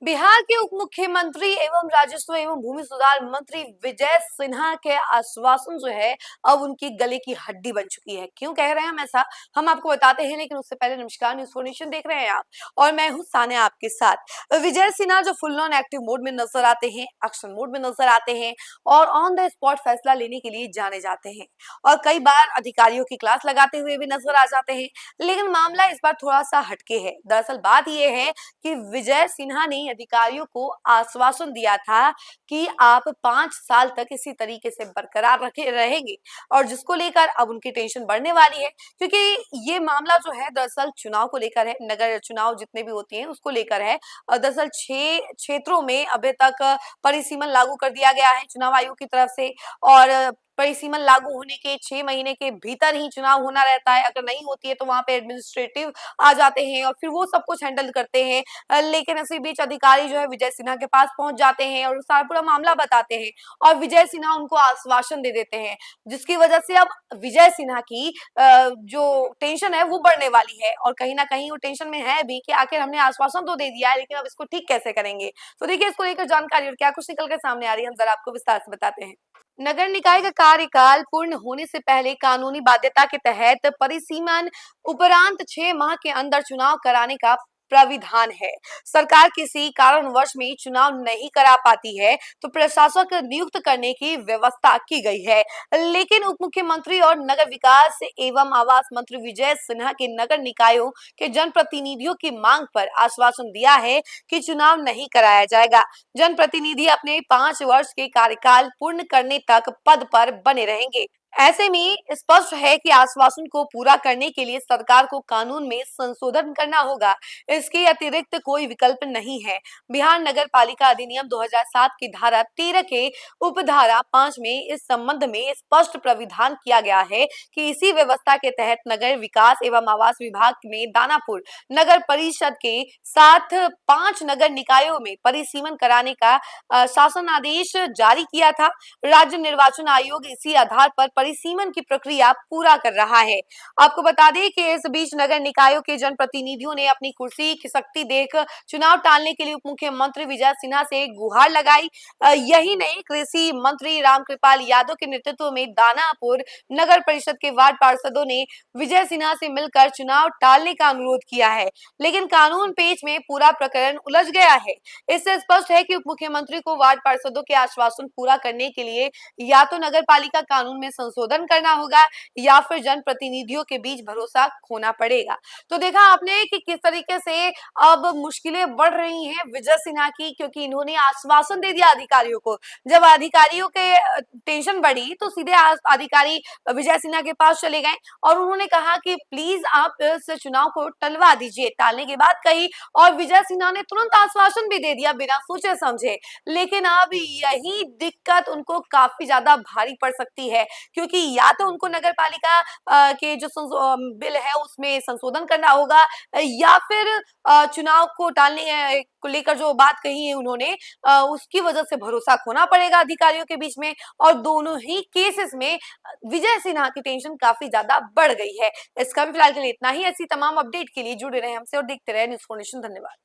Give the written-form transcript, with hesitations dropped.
बिहार के उप मुख्यमंत्री एवं राजस्व एवं भूमि सुधार मंत्री विजय सिन्हा के आश्वासन जो है अब उनकी गले की हड्डी बन चुकी है। क्यों कह रहे हैं हम ऐसा, हम आपको बताते हैं, लेकिन उससे पहले नमस्कार, न्यूज़ फॉर नेशन देख रहे हैं आप और मैं हूं सानिया आपके साथ। विजय सिन्हा जो फुल ऑन एक्टिव मोड में नजर आते हैं, एक्शन मोड में नजर आते हैं और ऑन द स्पॉट फैसला लेने के लिए जाने जाते हैं और कई बार अधिकारियों की क्लास लगाते हुए भी नजर आ जाते हैं। लेकिन मामला इस बार थोड़ा सा हटके है। दरअसल बात यह है कि विजय सिन्हा ने अधिकारियों को आश्वासन दिया था कि आप 5 साल तक इसी तरीके से बरकरार रखे रहेंगे और जिसको लेकर अब उनकी टेंशन बढ़ने वाली है, क्योंकि ये मामला जो है दरअसल चुनाव को लेकर है। नगर चुनाव जितने भी होते हैं उसको लेकर है। दरअसल 6 क्षेत्रों में अभी तक परिसीमन लागू कर दिया गया है चुनाव आयोग की तरफ से और परिसीमन लागू होने के 6 महीने के भीतर ही चुनाव होना रहता है। अगर नहीं होती है तो वहां पे एडमिनिस्ट्रेटिव आ जाते हैं और फिर वो सब कुछ हैंडल करते हैं। लेकिन इसी बीच अधिकारी जो है विजय सिन्हा के पास पहुंच जाते हैं और सारा पूरा मामला बताते हैं और विजय सिन्हा उनको आश्वासन दे देते हैं, जिसकी वजह से अब विजय सिन्हा की जो टेंशन है वो बढ़ने वाली है और कहीं ना कहीं वो टेंशन में है भी कि आखिर हमने आश्वासन तो दे दिया है, लेकिन अब इसको ठीक कैसे करेंगे। तो देखिए, इसको लेकर जानकारी और क्या कुछ निकल कर सामने आ रही है, हम जरा आपको विस्तार से बताते हैं। नगर निकाय का कार्यकाल पूर्ण होने से पहले कानूनी बाध्यता के तहत परिसीमन उपरांत 6 माह के अंदर चुनाव कराने का प्राविधान है। सरकार किसी कारणवश में चुनाव नहीं करा पाती है तो प्रशासक नियुक्त करने की व्यवस्था की गई है। लेकिन उप मुख्यमंत्री और नगर विकास एवं आवास मंत्री विजय सिन्हा के नगर निकायों के जनप्रतिनिधियों की मांग पर आश्वासन दिया है कि चुनाव नहीं कराया जाएगा। जनप्रतिनिधि अपने 5 वर्ष के कार्यकाल पूर्ण करने तक पद पर बने रहेंगे। ऐसे में स्पष्ट है कि आश्वासन को पूरा करने के लिए सरकार को कानून में संशोधन करना होगा। इसके अतिरिक्त कोई विकल्प नहीं है। बिहार नगर पालिका अधिनियम 2007 की धारा 13 के उपधारा 5 में इस संबंध में स्पष्ट प्राविधान किया गया है कि इसी व्यवस्था के तहत नगर विकास एवं आवास विभाग में दानापुर नगर परिषद के साथ 5 नगर निकायों में परिसीमन कराने का शासन आदेश जारी किया था। राज्य निर्वाचन आयोग इसी आधार पर परिसीमन की प्रक्रिया पूरा कर रहा है। आपको बता दें कि इस बीच नगर निकायों के जनप्रतिनिधियों ने अपनी कुर्सी खिसकती देख चुनाव टालने के लिए उप मुख्यमंत्री विजय सिन्हा से गुहार लगाई। यही नहीं, कृषि मंत्री रामकृपाल यादव के नेतृत्व में दानापुर नगर परिषद के वार्ड पार्षदों ने विजय सिन्हा से मिलकर चुनाव टालने का अनुरोध किया है, लेकिन कानून पेच में पूरा प्रकरण उलझ गया है। इससे स्पष्ट है कि उप मुख्यमंत्री को वार्ड पार्षदों के आश्वासन पूरा करने के लिए या तो नगर पालिका कानून में संशोधन करना होगा या फिर जनप्रतिनिधियों के बीच भरोसा खोना पड़ेगा। तो देखा आपने कि किस तरीके से अब मुश्किलें बढ़ रही हैं विजय सिन्हा की, क्योंकि इन्होंने आश्वासन दे दिया अधिकारियों को। जब अधिकारियों के टेंशन बढ़ी तो सीधे अधिकारी विजय सिन्हा के पास चले गए और उन्होंने कहा कि प्लीज आप इस चुनाव को टलवा दीजिए। टालने की बात कही और विजय सिन्हा ने तुरंत आश्वासन भी दे दिया बिना सोचे समझे। लेकिन अब यही दिक्कत उनको काफी ज्यादा भारी पड़ सकती है, क्योंकि या तो उनको नगर पालिका के जो बिल है उसमें संशोधन करना होगा या फिर चुनाव को टालने को लेकर जो बात कही है उन्होंने, उसकी वजह से भरोसा खोना पड़ेगा अधिकारियों के बीच में। और दोनों ही केसेस में विजय सिन्हा की टेंशन काफी ज्यादा बढ़ गई है। इसका भी फिलहाल के लिए इतना ही। ऐसी तमाम अपडेट के लिए जुड़े रहे हमसे और देखते रहे न्यूज़ फॉर नेशन। धन्यवाद।